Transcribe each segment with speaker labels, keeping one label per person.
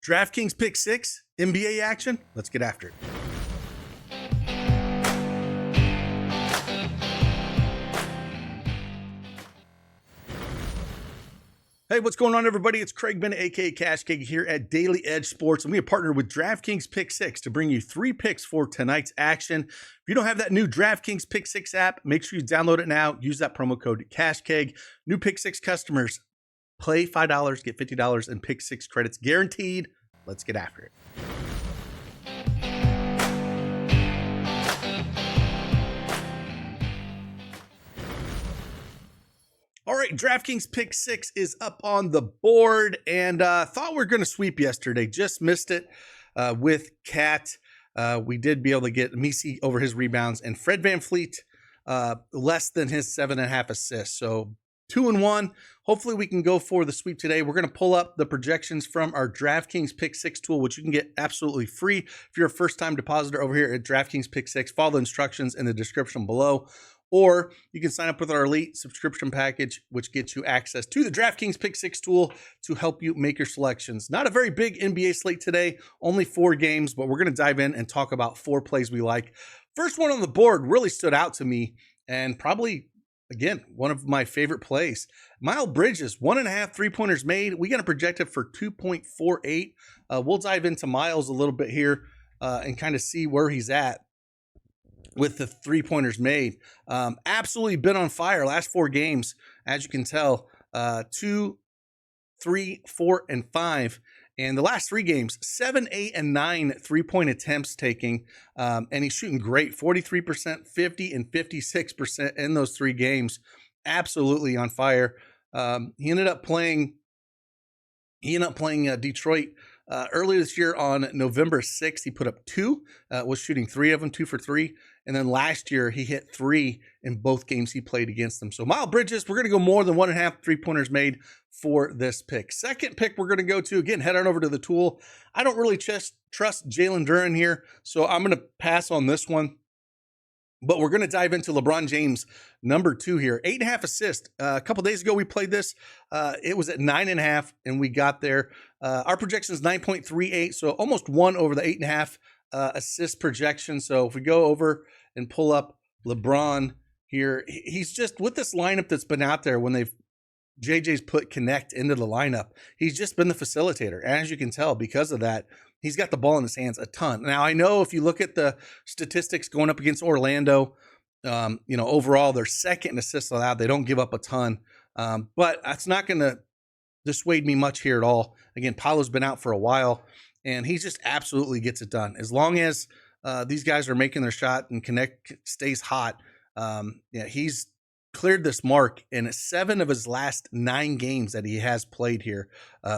Speaker 1: DraftKings Pick6, NBA action. Let's get after it. Hey, what's going on, everybody? It's Craig Bennett, aka CashKeg, here at Daily Edge Sports, and we have partnered with DraftKings Pick6 to bring you 3 picks for tonight's action. If you don't have that new DraftKings Pick6 app, make sure you download it now. Use that promo code CashKeg. New Pick6 customers, play $5, get $50 in Pick6 credits guaranteed. Let's get after it. All right, DraftKings Pick6 is up on the board, and thought we were going to sweep yesterday. Just missed it with Cat. We did be able to get Messi over his rebounds, and Fred VanVleet less than his 7.5 assists. So 2-1. Hopefully we can go for the sweep today. We're going to pull up the projections from our DraftKings Pick6 tool, which you can get absolutely free if you're a first-time depositor over here at DraftKings Pick6. Follow the instructions in the description below. Or you can sign up with our elite subscription package, which gets you access to the DraftKings Pick6 tool to help you make your selections. Not a very big NBA slate today, only 4 games, but we're going to dive in and talk about 4 plays we like. First one on the board really stood out to me, and probably, again, one of my favorite plays. Miles Bridges, 1.5 3-pointers made. We got to project it for 2.48. We'll dive into Miles a little bit here and kind of see where he's at with the 3-pointers made. Absolutely been on fire last 4 games, as you can tell. 2, 3, 4, and 5. And the last 3 games, 7, 8, and 9 3-point attempts taking. And he's shooting great, 43%, 50, and 56% in those 3 games. Absolutely on fire. He ended up playing Detroit earlier this year on November 6th. He put up 2, was shooting 3 of them, 2 for 3. And then last year, he hit 3 in both games he played against them. So Miles Bridges, we're going to go more than 1.5 3-pointers made for this pick. Second pick we're going to go to, again, head on over to the tool. I don't really trust Jalen Duren here, so I'm going to pass on this one. But we're going to dive into LeBron James, number 2 here. 8.5 assists. A couple days ago, we played this. It was at 9.5, and we got there. Our projection is 9.38, so almost 1 over the 8.5 assist projection. So if we go over and pull up LeBron here, he's just, with this lineup that's been out there when JJ's put Connect into the lineup, he's just been the facilitator. And as you can tell, because of that, he's got the ball in his hands a ton. Now, I know if you look at the statistics going up against Orlando, overall, they're second in assists allowed. They don't give up a ton. But that's not going to dissuade me much here at all. Again, Paolo's been out for a while, and he just absolutely gets it done. As long as these guys are making their shot and Connect stays hot, he's cleared this mark in 7 of his last 9 games that he has played here,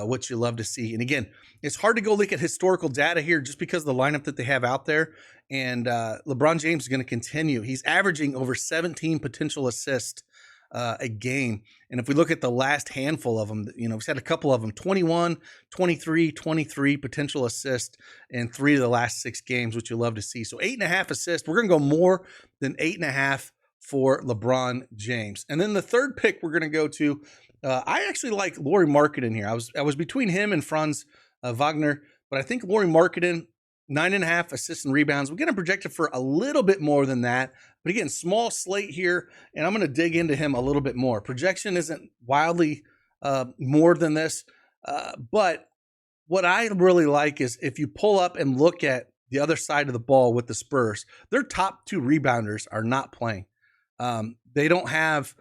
Speaker 1: which you love to see. And again, it's hard to go look at historical data here just because of the lineup that they have out there. And LeBron James is going to continue. He's averaging over 17 potential assists a game. And if we look at the last handful of them, we've had a couple of them, 21, 23, 23 potential assists in 3 of the last 6 games, which you love to see. So 8.5 assists. We're going to go more than 8.5 for LeBron James. And then the third pick we're going to go to, I actually like Lauri Markkanen here. I was between him and Franz Wagner, but I think Lauri Markkanen, 9.5 assists and rebounds. We're going to project it for a little bit more than that. But again, small slate here, and I'm going to dig into him a little bit more. Projection isn't wildly more than this, but what I really like is if you pull up and look at the other side of the ball with the Spurs, their top 2 rebounders are not playing. They don't have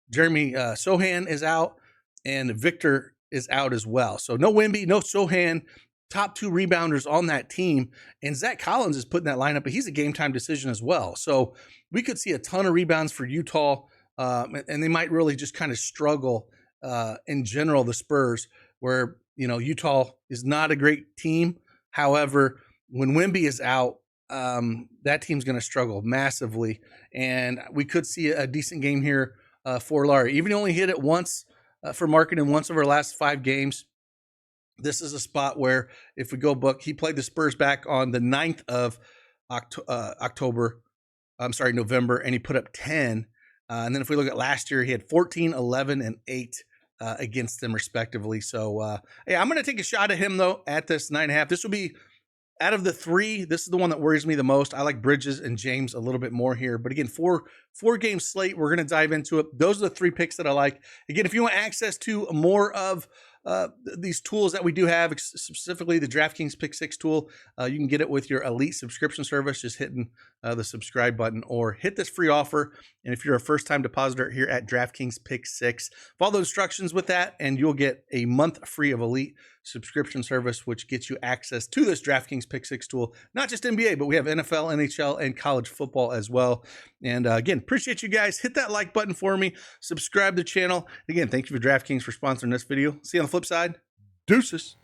Speaker 1: Jeremy Sohan is out, and Victor is out as well. So no Wemby, no Sohan, top 2 rebounders on that team. And Zach Collins is putting that lineup, but he's a game time decision as well. So we could see a ton of rebounds for Utah, and they might really just kind of struggle in general, the Spurs, where, Utah is not a great team. However, when Wemby is out, that team's going to struggle massively. And we could see a decent game here for Lauri. Even only hit it once for Markkanen once over the last 5 games. This is a spot where if we go book, he played the Spurs back on the 9th of November, and he put up 10. And then if we look at last year, he had 14, 11, and 8 against them respectively. So yeah, I'm going to take a shot at him though at this 9.5. This will be, out of the three, this is the one that worries me the most. I like Bridges and James a little bit more here. But again, four game slate. We're going to dive into it. Those are the 3 picks that I like. Again, if you want access to more of these tools that we do have, specifically the DraftKings Pick6 tool, you can get it with your elite subscription service, just hitting the subscribe button, or hit this free offer. And if you're a first-time depositor here at DraftKings Pick6, follow the instructions with that, and you'll get a month free of elite subscription service, which gets you access to this DraftKings Pick6 tool. Not just NBA, but we have NFL, NHL, and college football as well. And again, appreciate you guys. Hit that like button for me. Subscribe to the channel. Again, thank you for DraftKings for sponsoring this video. See you on the flip side. Deuces.